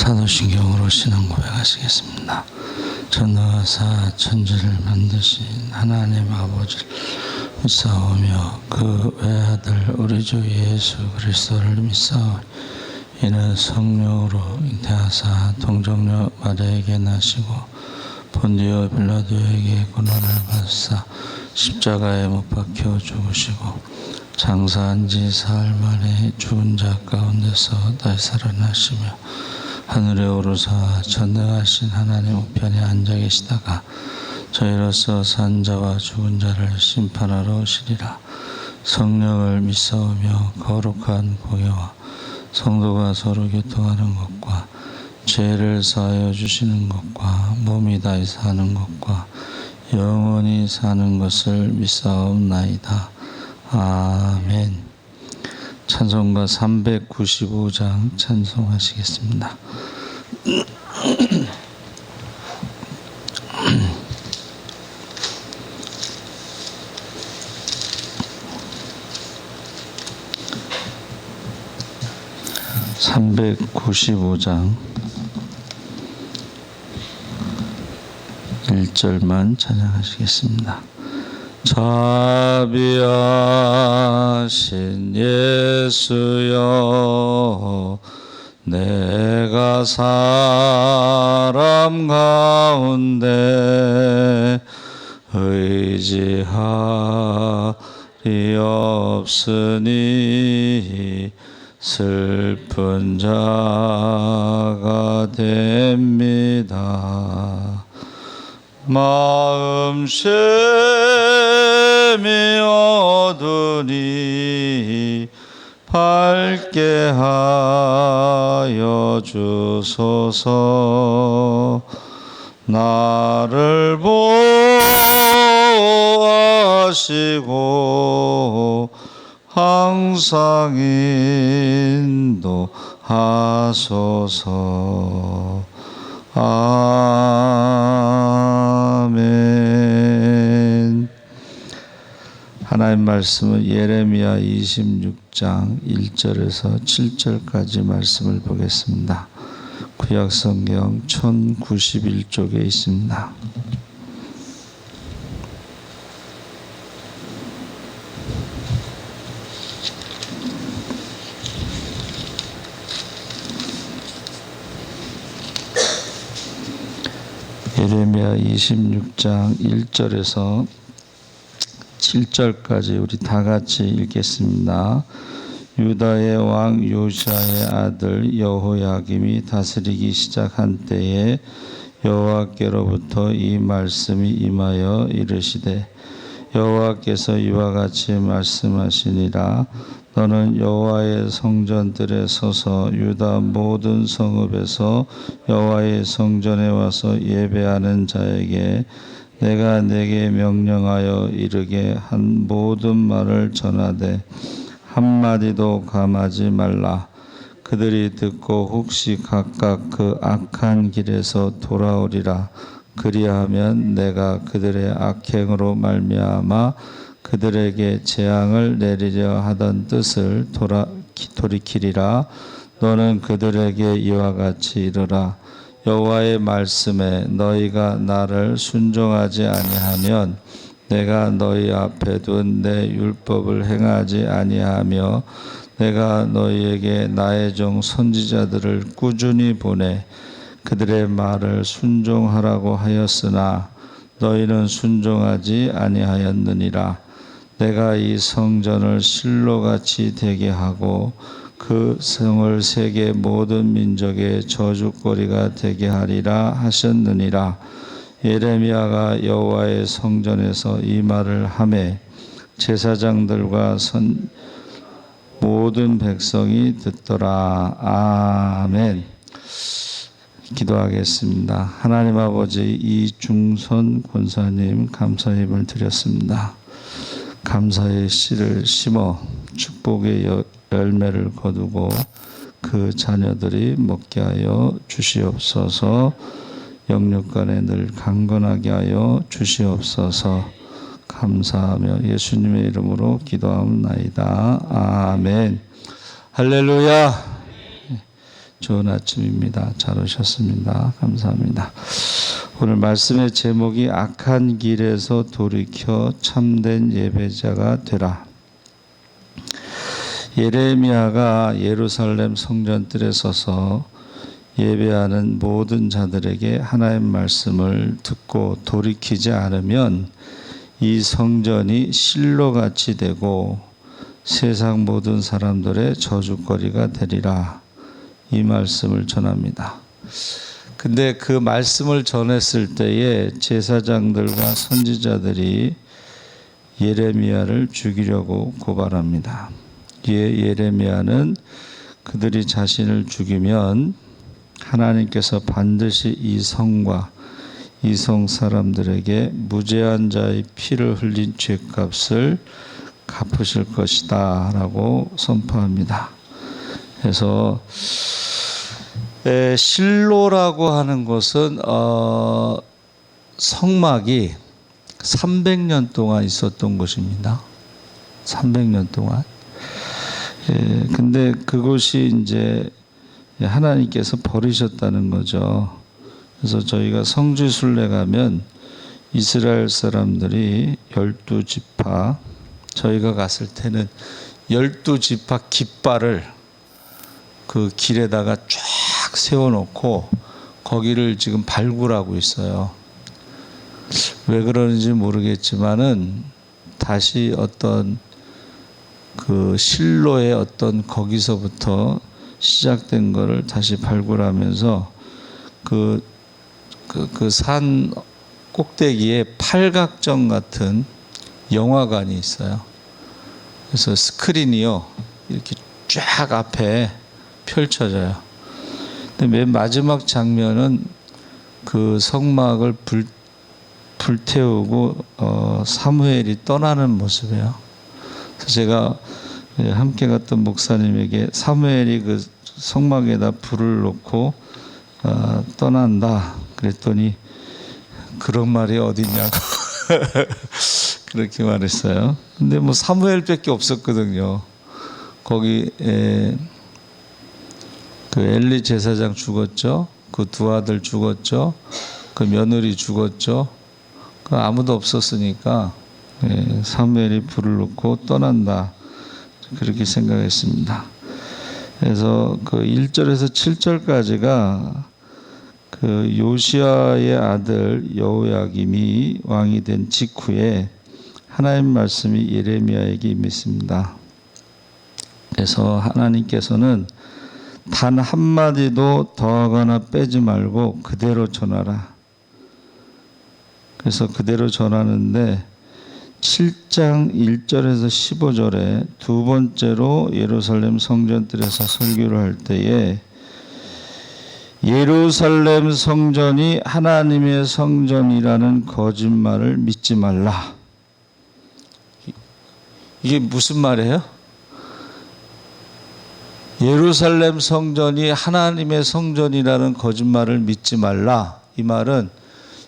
사도신경으로 신앙 고백하시겠습니다. 전능하사 천지를 만드신 하나님 아버지를 믿사오며 그 외아들 우리 주 예수 그리스도를 믿사오니 이는 성령으로 잉태하사 동정녀 마리아에게 나시고 본디오 빌라도에게 고난을 받으사 십자가에 못 박혀 죽으시고 장사한 지 사흘 만에 죽은 자 가운데서 다시 살아나시며 하늘에 오르사 전능하신 하나님 우편에 앉아 계시다가 저희로서 산 자와 죽은 자를 심판하러 오시리라. 성령을 믿사오며 거룩한 공예와 성도가 서로 교통하는 것과 죄를 사하여 주시는 것과 몸이 다시 사는 것과 영원히 사는 것을 믿사옵나이다. 아멘. 찬송가 395장 찬송하시겠습니다. (395장) 1절만 찬양하시겠습니다. 자비하신 예수여, 내가 사람 가운데 의지할이 없으니 슬픈 자가 됩니다. 마음 셈이 어두니 밝게 하여 주소서. 나를 보호하시고 항상 인도하소서. 아멘. 하나님 말씀은 예레미야 26장 1절에서 7절까지 말씀을 보겠습니다. 구약성경 1091쪽에 있습니다. 예레미야 26장 1절에서 7절까지 우리 다 같이 읽겠습니다. 유다의 왕 요시아의 아들 여호야김이 다스리기 시작한 때에 여호와께로부터 이 말씀이 임하여 이르시되, 여호와께서 이와 같이 말씀하시니라. 너는 여호와의 성전들에 서서 유다 모든 성읍에서 여호와의 성전에 와서 예배하는 자에게 내가 내게 명령하여 이르게 한 모든 말을 전하되 한마디도 감하지 말라. 그들이 듣고 혹시 각각 그 악한 길에서 돌아오리라. 그리하면 내가 그들의 악행으로 말미암아 그들에게 재앙을 내리려 하던 뜻을 돌이키리라. 너는 그들에게 이와 같이 이르라. 여호와의 말씀에 너희가 나를 순종하지 아니하면 내가 너희 앞에 둔 내 율법을 행하지 아니하며 내가 너희에게 나의 종 선지자들을 꾸준히 보내 그들의 말을 순종하라고 하였으나 너희는 순종하지 아니하였느니라. 내가 이 성전을 실로같이 되게 하고 그 성을 세계 모든 민족의 저주거리가 되게 하리라 하셨느니라. 예레미야가 여호와의 성전에서 이 말을 하매 제사장들과 모든 백성이 듣더라. 아멘. 기도하겠습니다. 하나님 아버지, 이중선 권사님 감사의 힘을 드렸습니다. 감사의 씨를 심어 축복의 열매를 거두고 그 자녀들이 먹게 하여 주시옵소서. 영육간에 늘 강건하게 하여 주시옵소서. 감사하며 예수님의 이름으로 기도하옵나이다. 아멘. 할렐루야. 좋은 아침입니다. 잘 오셨습니다. 감사합니다. 오늘 말씀의 제목이 악한 길에서 돌이켜 참된 예배자가 되라. 예레미야가 예루살렘 성전뜰에 서서 예배하는 모든 자들에게 하나님의 말씀을 듣고 돌이키지 않으면 이 성전이 실로같이 되고 세상 모든 사람들의 저주거리가 되리라. 이 말씀을 전합니다. 근데 그 말씀을 전했을 때에 제사장들과 선지자들이 예레미야를 죽이려고 고발합니다. 예레미야는 그들이 자신을 죽이면 하나님께서 반드시 이 성과 이 성 사람들에게 무죄한 자의 피를 흘린 죄값을 갚으실 것이다 라고 선포합니다. 그래서 실로라고 하는 것은 성막이 300년 동안 있었던 곳입니다. 300년 동안. 근데 그곳이 이제 하나님께서 버리셨다는 거죠. 그래서 저희가 성지순례 가면 이스라엘 사람들이 12지파, 저희가 갔을 때는 12지파 깃발을 그 길에다가 쫙 세워놓고 거기를 지금 발굴하고 있어요. 왜 그러는지 모르겠지만은 다시 어떤 그 실로의 어떤 거기서부터 시작된 거를 다시 발굴하면서 그 산 꼭대기에 팔각정 같은 영화관이 있어요. 그래서 스크린이요 이렇게 쫙 앞에 펼쳐져요. 근데 맨 마지막 장면은 그 성막을 불태우고 사무엘이 떠나는 모습이에요. 그래서 제가 함께 갔던 목사님에게 사무엘이 그 성막에다 불을 놓고 떠난다 그랬더니 그런 말이 어딨냐고 그렇게 말했어요. 근데 뭐 사무엘밖에 없었거든요. 거기 그 엘리 제사장 죽었죠. 그 두 아들 죽었죠. 그 며느리 죽었죠. 그 아무도 없었으니까 사무엘이 불을 놓고 떠난다 그렇게 생각했습니다. 그래서 그 1절에서 7절까지가 그 요시야의 아들 여호야김이 왕이 된 직후에 하나님 말씀이 예레미야에게 임했습니다. 그래서 하나님께서는 단 한마디도 더하거나 빼지 말고 그대로 전하라. 그래서 그대로 전하는데 7장 1절에서 15절에 두 번째로 예루살렘 성전뜰에서 설교를 할 때에 예루살렘 성전이 하나님의 성전이라는 거짓말을 믿지 말라. 이게 무슨 말이에요? 예루살렘 성전이 하나님의 성전이라는 거짓말을 믿지 말라. 이 말은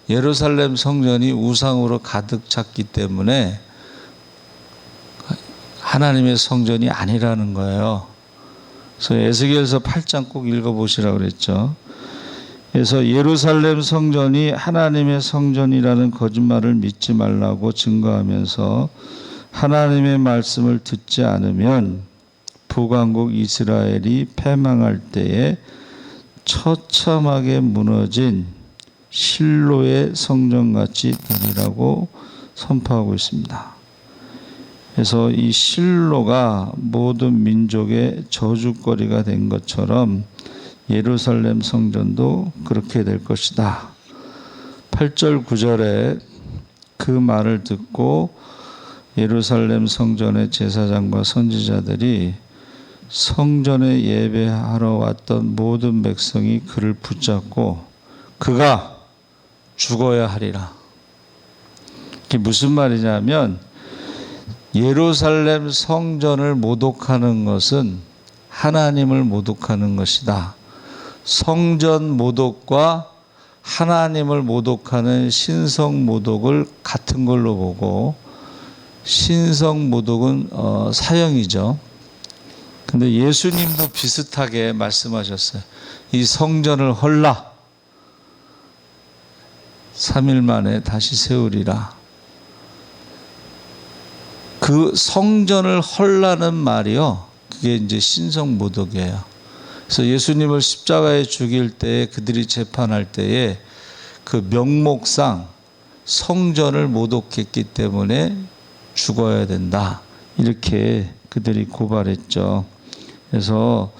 예루살렘 성전이 우상으로 가득 찼기 때문에 하나님의 성전이 아니라는 거예요. 그래서 에스겔서 8장 꼭 읽어보시라고 그랬죠. 그래서 예루살렘 성전이 하나님의 성전이라는 거짓말을 믿지 말라고 증거하면서 하나님의 말씀을 듣지 않으면 북왕국 이스라엘이 패망할 때에 처참하게 무너진 실로의 성전같이 되리라고 선포하고 있습니다. 그래서 이 실로가 모든 민족의 저주거리가 된 것처럼 예루살렘 성전도 그렇게 될 것이다. 8절 9절에 그 말을 듣고 예루살렘 성전의 제사장과 선지자들이 성전에 예배하러 왔던 모든 백성이 그를 붙잡고 그가 죽어야 하리라. 이게 무슨 말이냐면 예루살렘 성전을 모독하는 것은 하나님을 모독하는 것이다. 성전 모독과 하나님을 모독하는 신성 모독을 같은 걸로 보고 신성 모독은 사형이죠. 근데 예수님도 비슷하게 말씀하셨어요. 이 성전을 헐라. 3일 만에 다시 세우리라. 그 성전을 헐라는 말이요, 그게 이제 신성모독이에요. 그래서 예수님을 십자가에 죽일 때에 그들이 재판할 때에 그 명목상 성전을 모독했기 때문에 죽어야 된다, 이렇게 그들이 고발했죠. 그래서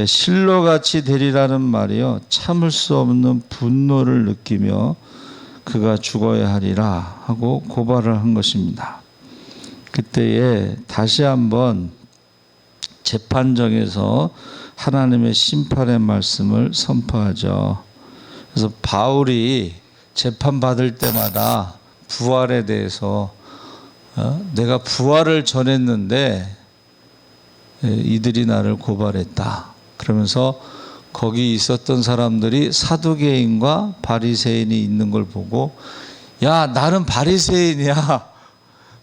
실로같이 되리라는 말이요, 참을 수 없는 분노를 느끼며 그가 죽어야 하리라 하고 고발을 한 것입니다. 그때에 다시 한번 재판정에서 하나님의 심판의 말씀을 선포하죠. 그래서 바울이 재판받을 때마다 부활에 대해서 내가 부활을 전했는데 이들이 나를 고발했다, 그러면서 거기 있었던 사람들이 사두개인과 바리새인이 있는 걸 보고, 야, 나는 바리새인이야,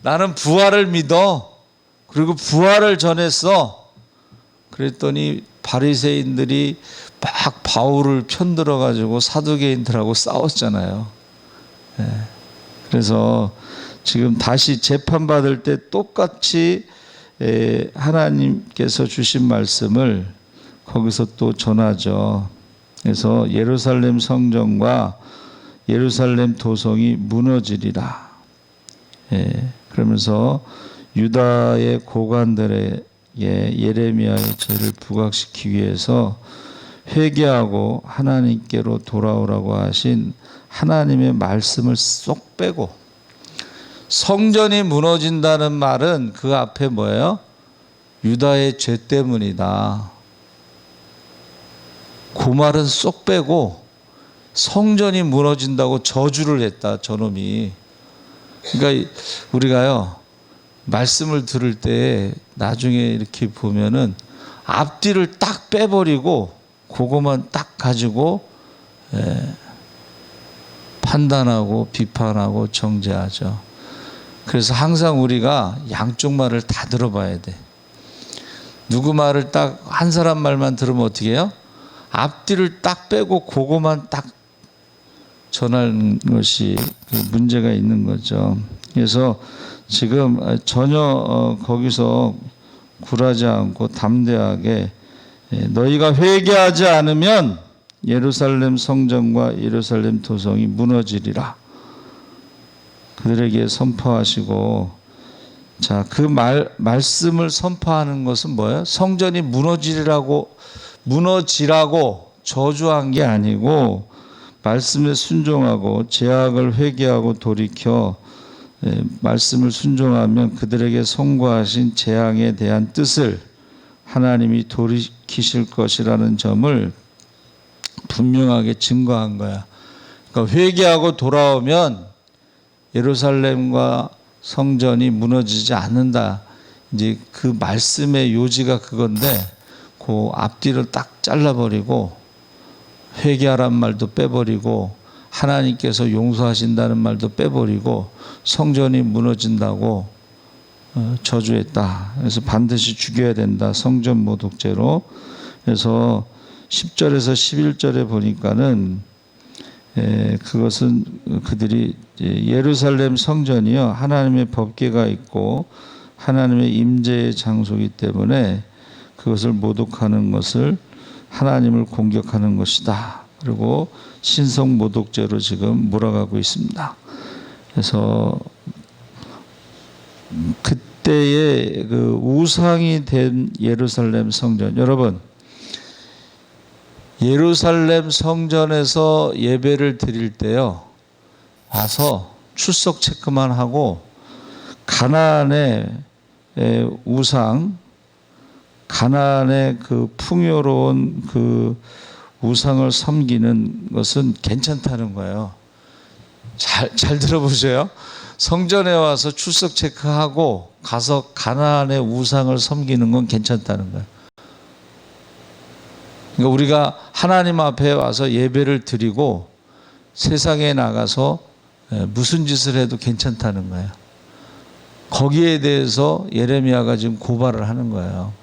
나는 부활을 믿어, 그리고 부활을 전했어. 그랬더니 바리새인들이 막 바울을 편들어 가지고 사두개인들하고 싸웠잖아요. 그래서 지금 다시 재판받을 때 똑같이 하나님께서 주신 말씀을 거기서 또 전하죠. 그래서 예루살렘 성전과 예루살렘 도성이 무너지리라. 그러면서 유다의 고관들에게 예레미야의 죄를 부각시키기 위해서 회개하고 하나님께로 돌아오라고 하신 하나님의 말씀을 쏙 빼고, 성전이 무너진다는 말은 그 앞에 뭐예요? 유다의 죄 때문이다. 그 말은 쏙 빼고 성전이 무너진다고 저주를 했다, 저놈이. 그러니까 우리가요, 말씀을 들을 때 나중에 이렇게 보면은 앞뒤를 딱 빼버리고 그것만 딱 가지고 판단하고 비판하고 정죄하죠. 그래서 항상 우리가 양쪽 말을 다 들어봐야 돼. 누구 말을 딱 한 사람 말만 들으면 어떻게 해요? 앞뒤를 딱 빼고 그것만 딱 전하는 것이 문제가 있는 거죠. 그래서 지금 전혀 거기서 굴하지 않고 담대하게, 너희가 회개하지 않으면 예루살렘 성전과 예루살렘 도성이 무너지리라, 그들에게 선포하시고, 자, 그 말씀을 선포하는 것은 뭐예요? 성전이 무너지라고 저주한 게 아니고, 말씀에 순종하고 죄악을 회개하고 돌이켜 말씀을 순종하면 그들에게 선고하신 재앙에 대한 뜻을 하나님이 돌이키실 것이라는 점을 분명하게 증거한 거야. 그러니까 회개하고 돌아오면 예루살렘과 성전이 무너지지 않는다. 이제 그 말씀의 요지가 그건데, 그 앞뒤를 딱 잘라버리고 회개하란 말도 빼버리고 하나님께서 용서하신다는 말도 빼버리고 성전이 무너진다고 저주했다. 그래서 반드시 죽여야 된다, 성전 모독죄로. 그래서 10절에서 11절에 보니까는 그것은 그들이 예루살렘 성전이요, 하나님의 법궤가 있고 하나님의 임재의 장소이기 때문에 그것을 모독하는 것을 하나님을 공격하는 것이다. 그리고 신성 모독죄로 지금 몰아가고 있습니다. 그래서 그때의 그 우상이 된 예루살렘 성전, 여러분, 예루살렘 성전에서 예배를 드릴 때요, 와서 출석 체크만 하고 가나안의 우상, 가나안의 그 풍요로운 그 우상을 섬기는 것은 괜찮다는 거예요. 잘 들어보세요. 성전에 와서 출석 체크하고 가서 가나안의 우상을 섬기는 건 괜찮다는 거예요. 그러니까 우리가 하나님 앞에 와서 예배를 드리고 세상에 나가서 무슨 짓을 해도 괜찮다는 거예요. 거기에 대해서 예레미야가 지금 고발을 하는 거예요.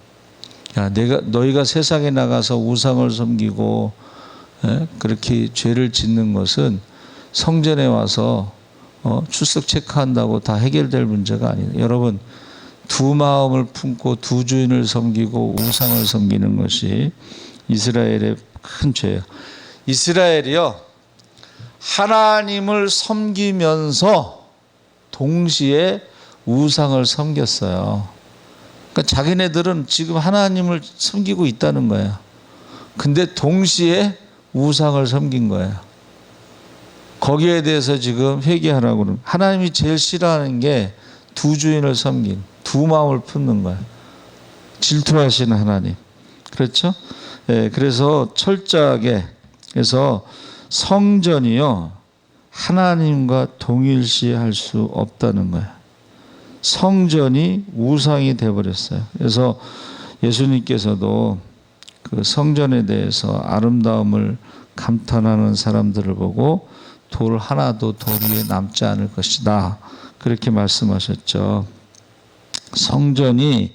야, 너희가 세상에 나가서 우상을 섬기고 그렇게 죄를 짓는 것은 성전에 와서 출석 체크한다고 다 해결될 문제가 아니에요. 여러분, 두 마음을 품고 두 주인을 섬기고 우상을 섬기는 것이 이스라엘의 큰 죄예요. 이스라엘이요, 하나님을 섬기면서 동시에 우상을 섬겼어요. 그러니까 자기네들은 지금 하나님을 섬기고 있다는 거예요. 근데 동시에 우상을 섬긴 거예요. 거기에 대해서 지금 회개하라고 그러는, 하나님이 제일 싫어하는 게 두 주인을 섬긴, 두 마음을 품는 거예요. 질투하시는 하나님. 그렇죠? 예, 그래서 철저하게, 그래서 성전이요, 하나님과 동일시할 수 없다는 거예요. 성전이 우상이 되어버렸어요. 그래서 예수님께서도 그 성전에 대해서 아름다움을 감탄하는 사람들을 보고 돌 하나도 돌 위에 남지 않을 것이다, 그렇게 말씀하셨죠. 성전이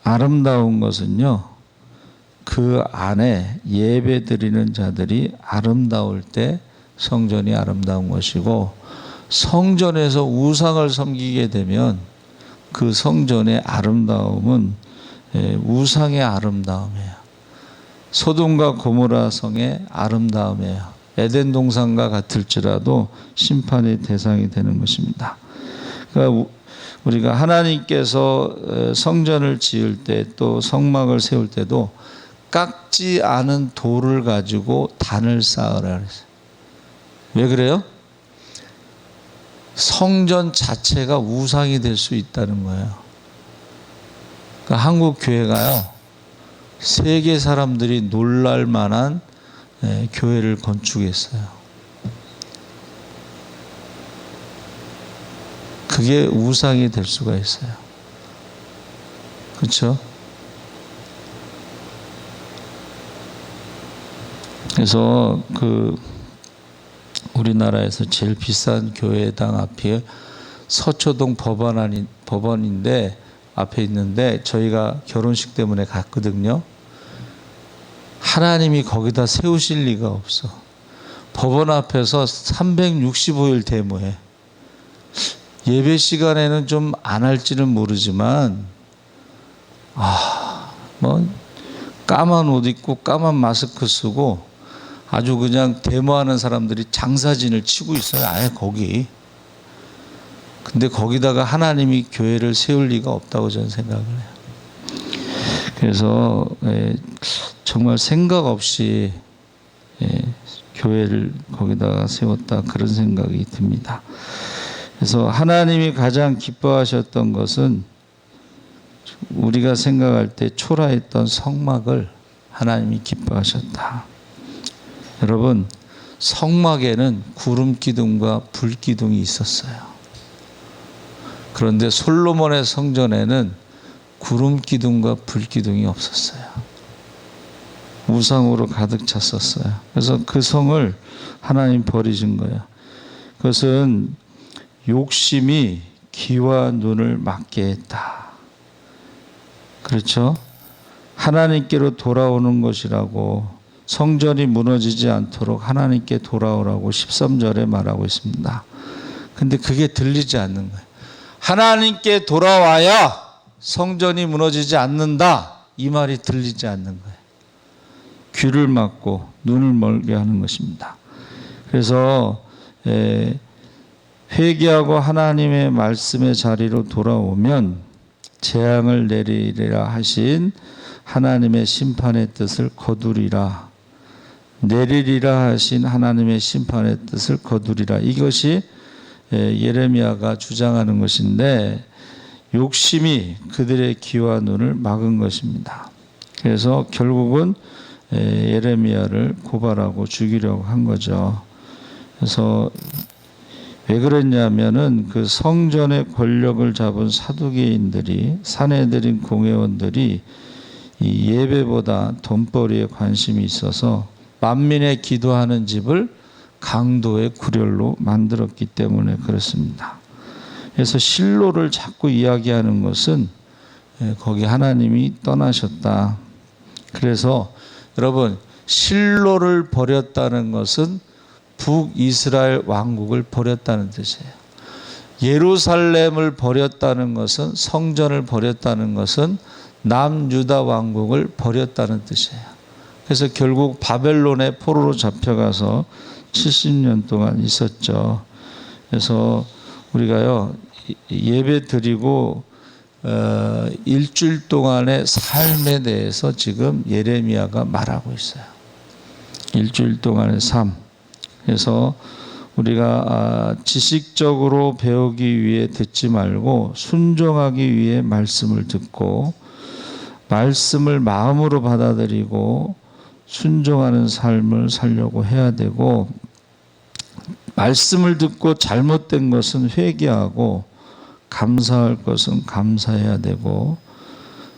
아름다운 것은요, 그 안에 예배 드리는 자들이 아름다울 때 성전이 아름다운 것이고, 성전에서 우상을 섬기게 되면 그 성전의 아름다움은 우상의 아름다움이에요. 소돔과 고모라 성의 아름다움이에요. 에덴 동산과 같을지라도 심판의 대상이 되는 것입니다. 그러니까 우리가 하나님께서 성전을 지을 때, 또 성막을 세울 때도 깎지 않은 돌을 가지고 단을 쌓으라 그랬어요. 왜 그래요? 성전 자체가 우상이 될 수 있다는 거예요. 그러니까 한국 교회가요, 세계 사람들이 놀랄 만한 교회를 건축했어요. 그게 우상이 될 수가 있어요. 그렇죠? 그래서 우리나라에서 제일 비싼 교회당 앞이 서초동 법원인데 앞에 있는데, 저희가 결혼식 때문에 갔거든요. 하나님이 거기다 세우실 리가 없어. 법원 앞에서 365일 대모해. 예배 시간에는 좀 안 할지는 모르지만, 까만 옷 입고 까만 마스크 쓰고 아주 그냥 데모하는 사람들이 장사진을 치고 있어요. 아예 거기. 근데 거기다가 하나님이 교회를 세울 리가 없다고 저는 생각을 해요. 그래서 정말 생각 없이 교회를 거기다가 세웠다, 그런 생각이 듭니다. 그래서 하나님이 가장 기뻐하셨던 것은 우리가 생각할 때 초라했던 성막을 하나님이 기뻐하셨다. 여러분, 성막에는 구름 기둥과 불 기둥이 있었어요. 그런데 솔로몬의 성전에는 구름 기둥과 불 기둥이 없었어요. 우상으로 가득 찼었어요. 그래서 그 성을 하나님 버리신 거예요. 그것은 욕심이 귀와 눈을 막게 했다. 그렇죠? 하나님께로 돌아오는 것이라고, 성전이 무너지지 않도록 하나님께 돌아오라고 13절에 말하고 있습니다. 근데 그게 들리지 않는 거예요. 하나님께 돌아와야 성전이 무너지지 않는다, 이 말이 들리지 않는 거예요. 귀를 막고 눈을 멀게 하는 것입니다. 그래서 회개하고 하나님의 말씀의 자리로 돌아오면 재앙을 내리리라 하신 하나님의 심판의 뜻을 거두리라. 내리리라 하신 하나님의 심판의 뜻을 거두리라. 이것이 예레미야가 주장하는 것인데, 욕심이 그들의 귀와 눈을 막은 것입니다. 그래서 결국은 예레미야를 고발하고 죽이려고 한 거죠. 그래서 왜 그랬냐면은 그 성전의 권력을 잡은 사두개인들이, 사내들인 공회원들이 이 예배보다 돈벌이에 관심이 있어서 만민의 기도하는 집을 강도의 구렬로 만들었기 때문에 그렇습니다. 그래서 실로를 자꾸 이야기하는 것은 거기 하나님이 떠나셨다. 그래서 여러분 실로를 버렸다는 것은 북이스라엘 왕국을 버렸다는 뜻이에요. 예루살렘을 버렸다는 것은, 성전을 버렸다는 것은 남유다 왕국을 버렸다는 뜻이에요. 그래서 결국 바벨론의 포로로 잡혀가서 70년 동안 있었죠. 그래서 우리가요 예배 드리고 일주일 동안의 삶에 대해서 지금 예레미야가 말하고 있어요. 일주일 동안의 삶. 그래서 우리가 지식적으로 배우기 위해 듣지 말고 순종하기 위해 말씀을 듣고 말씀을 마음으로 받아들이고 순종하는 삶을 살려고 해야 되고, 말씀을 듣고 잘못된 것은 회개하고 감사할 것은 감사해야 되고,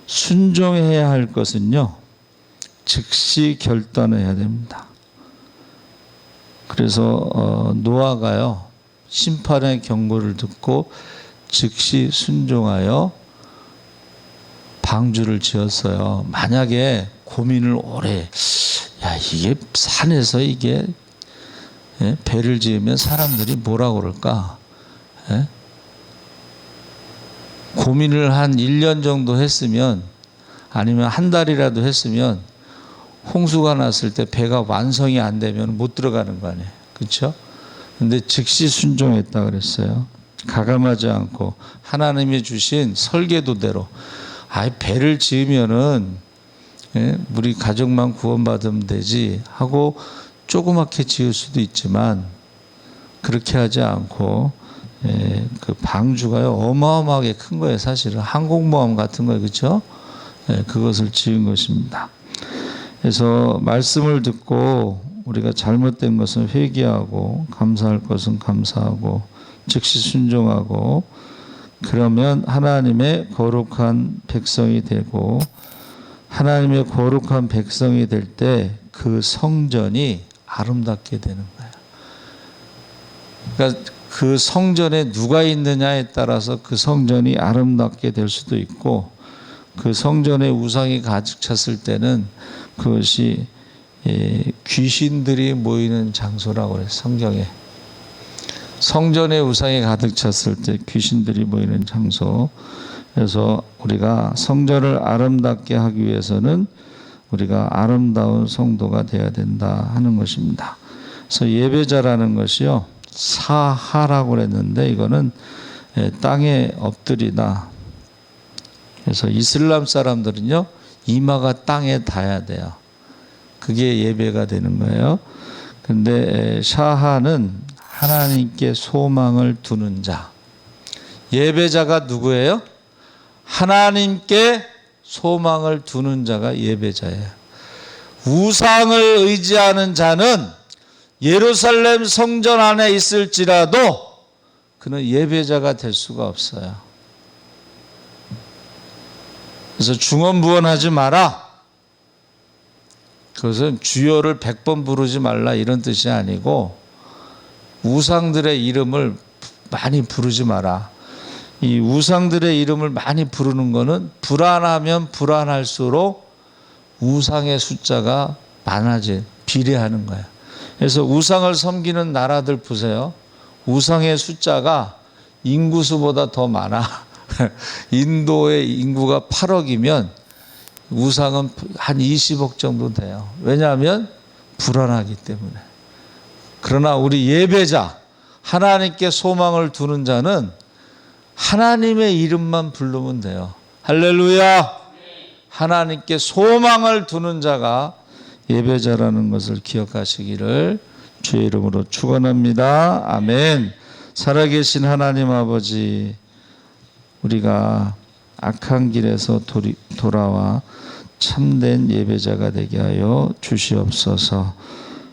순종해야 할 것은요 즉시 결단해야 됩니다. 그래서 노아가요 심판의 경고를 듣고 즉시 순종하여 방주를 지었어요. 만약에 고민을 오래, 야 이게 산에서 이게 배를 지으면 사람들이 뭐라고 그럴까? 고민을 한 1년 정도 했으면, 아니면 한 달이라도 했으면 홍수가 났을 때 배가 완성이 안 되면 못 들어가는 거 아니에요. 그렇죠? 근데 즉시 순종했다 그랬어요. 가감하지 않고 하나님이 주신 설계도대로, 배를 지으면은 우리 가족만 구원받으면 되지 하고 조그맣게 지을 수도 있지만, 그렇게 하지 않고 그 방주가요 어마어마하게 큰 거예요. 사실은 항공모함 같은 거예요. 그렇죠? 그것을 지은 것입니다. 그래서 말씀을 듣고 우리가 잘못된 것은 회개하고 감사할 것은 감사하고 즉시 순종하고, 그러면 하나님의 거룩한 백성이 되고, 하나님의 거룩한 백성이 될 때 그 성전이 아름답게 되는 거예요. 그러니까 그 성전에 누가 있느냐에 따라서 그 성전이 아름답게 될 수도 있고, 그 성전에 우상이 가득 찼을 때는 그것이 귀신들이 모이는 장소라고 그래요. 성경에 성전에 우상이 가득 찼을 때 귀신들이 모이는 장소. 그래서 우리가 성전을 아름답게 하기 위해서는 우리가 아름다운 성도가 되어야 된다 하는 것입니다. 그래서 예배자라는 것이요 사하라고 그랬는데, 이거는 땅에 엎드리다. 그래서 이슬람 사람들은요 이마가 땅에 닿아야 돼요. 그게 예배가 되는 거예요. 근데 샤하는 하나님께 소망을 두는 자. 예배자가 누구예요? 하나님께 소망을 두는 자가 예배자예요. 우상을 의지하는 자는 예루살렘 성전 안에 있을지라도 그는 예배자가 될 수가 없어요. 그래서 중언부언하지 마라. 그것은 주여를 100번 부르지 말라 이런 뜻이 아니고, 우상들의 이름을 많이 부르지 마라. 이 우상들의 이름을 많이 부르는 것은 불안하면 불안할수록 우상의 숫자가 비례하는 거예요. 그래서 우상을 섬기는 나라들 보세요. 우상의 숫자가 인구수보다 더 많아. 인도의 인구가 8억이면 우상은 한 20억 정도 돼요. 왜냐하면 불안하기 때문에. 그러나 우리 예배자, 하나님께 소망을 두는 자는 하나님의 이름만 부르면 돼요. 할렐루야. 하나님께 소망을 두는 자가 예배자라는 것을 기억하시기를 주의 이름으로 축원합니다. 아멘. 살아계신 하나님 아버지, 우리가 악한 길에서 돌아와 참된 예배자가 되게 하여 주시옵소서.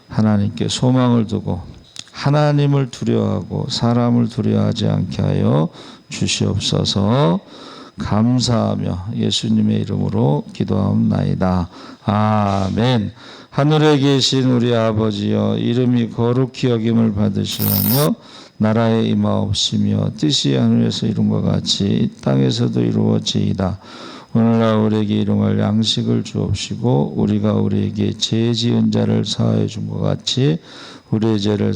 하나님께 소망을 두고 하나님을 두려워하고 사람을 두려워하지 않게 하여 주시옵소서. 감사하며 예수님의 이름으로 기도하옵나이다. 아멘. 하늘에 계신 우리 아버지여, 이름이 거룩히 여김을 받으시며 나라에 임하옵시며 뜻이 하늘에서 이룬 것 같이 땅에서도 이루어지이다. 오늘날 우리에게 일용할 양식을 주옵시고 우리가 우리에게 죄 지은 자를 사하여 준 것 같이 우리의 죄를